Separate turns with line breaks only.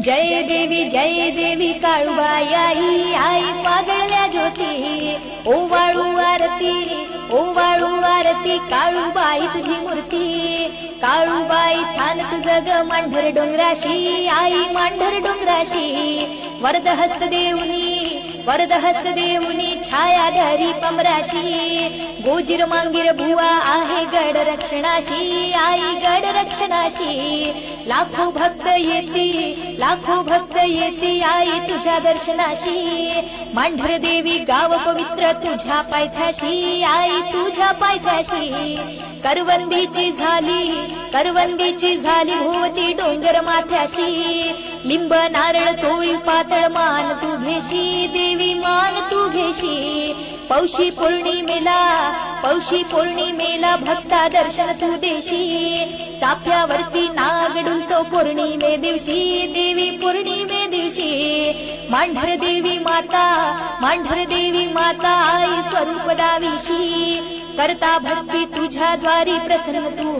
जय देवी काळूबाई आई आई पाजळल्या ज्योती ओवाळू आरती काळूबाई तुझी मूर्ती काळूबाई स्थान तुझं ग मांढर डोंगराशी आई मांढर डोंगराशी वरदहस्त देऊनी छायाधारी पमराशी गोजीर मांगीर बुवा आहे गड रक्षणाशी आई गड रक्षणाशी लाखो भक्त येती आई तुझ्या दर्शनाशी मांढर देवी गाव पवित्र तुझ्या पायथ्याशी आई तुझ्या पायथ्याशी करवंदीची झाली भोवती डोंगर माथ्याशी लिंब नारळ चोळी पातळ मान तू घेशी देवी मान तू घेशी पौषी पौर्णिमेला भक्ता दर्शन तू देशी चाफ्यावरती नाग डुलतो पौर्णिमे दिवशी देवी पौर्णिमे दिवशी मांढर देवी माता आई स्वरूप दावीशी करता भक्ती तुझ्या द्वारी प्रसन्न तू